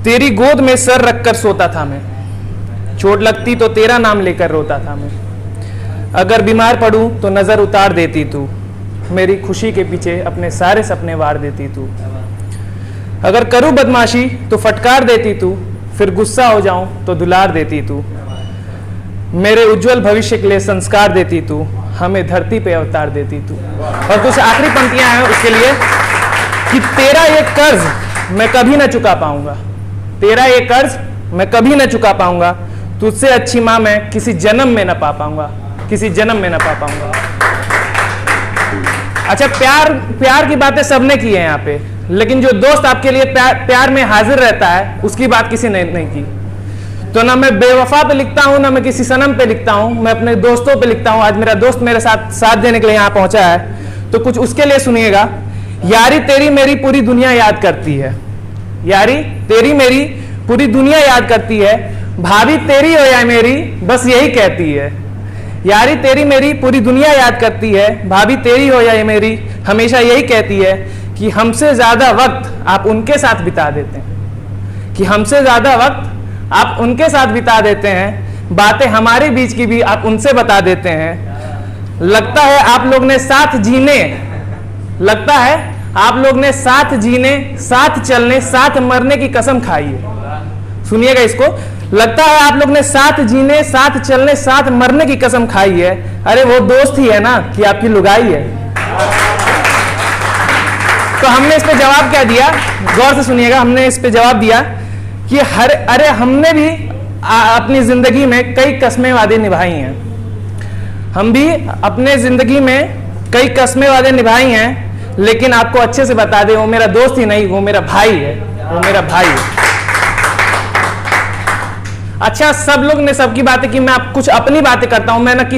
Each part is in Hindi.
तेरी गोद में सर रखकर सोता था मैं, चोट लगती तो तेरा नाम लेकर रोता था मैं। अगर बीमार पड़ूं तो नजर उतार देती तू, मेरी खुशी के पीछे अपने सारे सपने वार देती तू। अगर करूं बदमाशी तो फटकार देती तू, फिर गुस्सा हो जाऊं तो दुलार देती तू। मेरे उज्जवल भविष्य के लिए संस्कार देती तू, हमें धरती पे अवतार देती तू। और कुछ आखिरी पंक्तियां हैं उसके लिए कि तेरा ये कर्ज मैं कभी ना चुका पाऊंगा, तेरा ये कर्ज मैं कभी ना चुका पाऊंगा, तुझसे अच्छी मां मैं किसी जन्म में ना पा पाऊंगा, किसी जन्म में ना पा पाऊंगा। अच्छा, प्यार की बातें सबने की है यहाँ पे, लेकिन जो दोस्त आपके लिए प्यार में हाजिर रहता है उसकी बात किसी ने नहीं की। तो ना मैं बेवफा पे लिखता हूं, ना मैं किसी सनम पे लिखता हूं, मैं अपने दोस्तों पे लिखता हूं। आज मेरा दोस्त मेरे साथ देने के लिए यहाँ पहुंचा है, तो कुछ उसके लिए सुनिएगा। यारी तेरी मेरी पूरी दुनिया याद करती है, यारी तेरी मेरी पूरी दुनिया याद करती है, भाभी तेरी हो या मेरी बस यही कहती है। यारी तेरी मेरी पूरी दुनिया याद करती है, भाभी तेरी हो या मेरी हमेशा यही कहती है कि हमसे ज्यादा वक्त आप उनके साथ बिता देते हैं, कि हमसे ज्यादा वक्त आप उनके साथ बिता देते हैं, बातें हमारे बीच की भी आप उनसे बता देते हैं। लगता है आप लोग ने साथ जीने, लगता है आप लोग ने साथ जीने, साथ चलने, साथ मरने की कसम खाई है। सुनिएगा इसको, लगता है आप लोग ने साथ जीने, साथ चलने, साथ मरने की कसम खाई है। अरे वो दोस्त ही है ना कि आपकी लुगाई है। तो हमने इस पे जवाब क्या दिया, गौर से सुनिएगा। हमने इस पे जवाब दिया कि अरे हमने भी अपनी जिंदगी में कई कस्में वादे निभाई हैं, हम भी अपने जिंदगी में कई कस्में वादे निभाई हैं, लेकिन आपको अच्छे से बता दें, वो मेरा दोस्त ही नहीं, वो मेरा भाई है, वो मेरा भाई है। अच्छा, सब लोग ने सबकी बातें की, मैं कुछ अपनी बातें करता हूं। मैं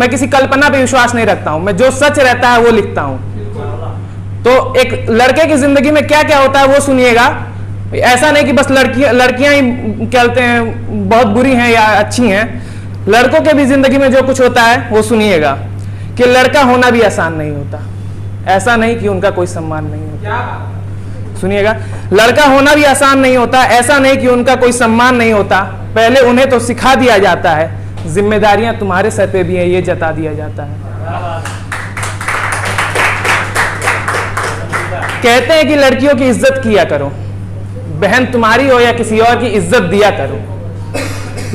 किसी कल्पना पे विश्वास नहीं रखता हूं, मैं जो सच रहता है वो लिखता हूं। तो एक लड़के की जिंदगी में क्या क्या होता है वो सुनिएगा। ऐसा नहीं कि बस लड़कियां ही कहते हैं बहुत बुरी हैं या अच्छी हैं, लड़कों के भी जिंदगी में जो कुछ होता है वो सुनिएगा। कि लड़का होना भी आसान नहीं होता, ऐसा नहीं कि उनका कोई सम्मान नहीं होता। सुनिएगा, लड़का होना भी आसान नहीं होता, ऐसा नहीं कि उनका कोई सम्मान नहीं होता। पहले उन्हें तो सिखा दिया जाता है, जिम्मेदारियां तुम्हारे सर पे भी है ये जता दिया जाता है। कहते हैं कि लड़कियों की इज्जत किया करो, बहन तुम्हारी हो या किसी और की इज्जत दिया करो।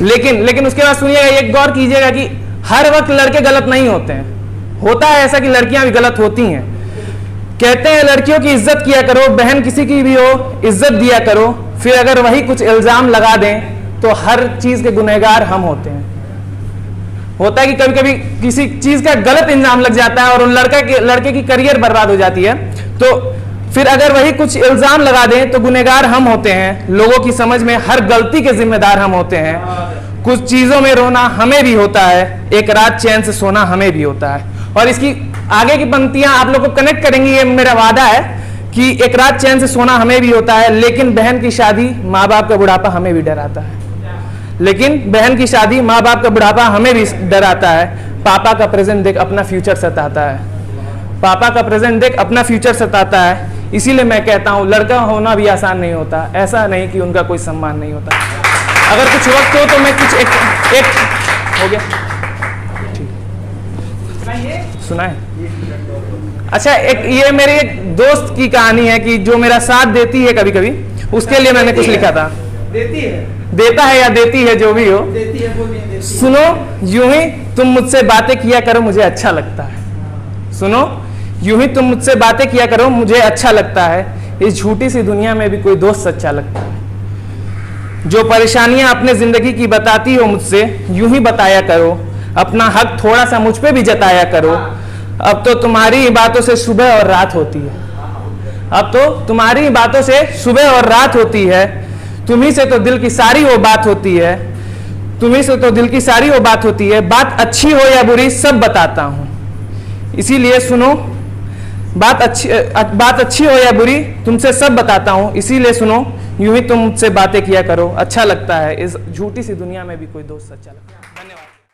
लेकिन उसके बाद सुनिएगा, एक गौर कीजिएगा कि हर वक्त लड़के गलत नहीं होते हैं, होता है ऐसा कि लड़कियां भी गलत होती हैं। कहते हैं लड़कियों की इज्जत किया करो, बहन किसी की भी हो इज्जत दिया करो। फिर अगर वही कुछ इल्जाम लगा दें तो हर चीज के गुनहगार हम होते हैं। होता है कि कभी कभी किसी चीज का गलत इल्जाम लग जाता है और उन लड़के की करियर बर्बाद हो जाती है, तो फिर अगर वही कुछ इल्जाम लगा दें तो गुनहगार हम होते हैं। लोगों की समझ में हर गलती के जिम्मेदार हम होते हैं। कुछ चीजों में रोना हमें भी होता है, एक रात चैन से सोना हमें भी होता है। और इसकी आगे की पंक्तियां आप लोग को कनेक्ट करेंगी, ये मेरा वादा है कि एक रात चैन से सोना हमें भी होता है, लेकिन बहन की शादी माँ बाप का बुढ़ापा हमें भी डराता है। लेकिन बहन की शादी माँ बाप का बुढ़ापा हमें भी डराता है। पापा का प्रेजेंट देख अपना फ्यूचर सताता है, पापा का प्रेजेंट देख अपना फ्यूचर सताता है। इसीलिए मैं कहता हूं लड़का होना भी आसान नहीं होता, ऐसा नहीं कि उनका कोई सम्मान नहीं होता। अगर कुछ वक्त हो तो मैं कुछ एक हो गया सुनाए। अच्छा, एक ये मेरे एक दोस्त की कहानी है कि जो मेरा साथ देती है कभी कभी, उसके लिए मैंने कुछ लिखा था। देता है या देती है, जो भी हो, सुनो यूं ही तुम मुझसे बातें किया करो मुझे अच्छा लगता है। सुनो यूं ही तुम मुझसे बातें किया करो मुझे अच्छा लगता है, इस झूठी सी दुनिया में भी कोई दोस्त सच्चा लगता है। जो परेशानियां अपने जिंदगी की बताती हो मुझसे यूं ही बताया करो, अपना हक थोड़ा सा मुझ पे भी जताया करो। अब तो तुम्हारी बातों से सुबह और रात होती है, अब तो तुम्हारी बातों से सुबह और रात होती है। तुम्ही से तो दिल की सारी वो बात होती है, तुम्ही से तो दिल की सारी वो बात होती है। बात अच्छी हो या बुरी सब बताता हूं, इसीलिए सुनो। बात अच्छी हो या बुरी तुमसे सब बताता हूं, इसीलिए सुनो। यूं ही तुम मुझसे बातें किया करो, अच्छा लगता है, इस झूठी सी दुनिया में भी कोई दोस्त सच्चा लगता है। धन्यवाद।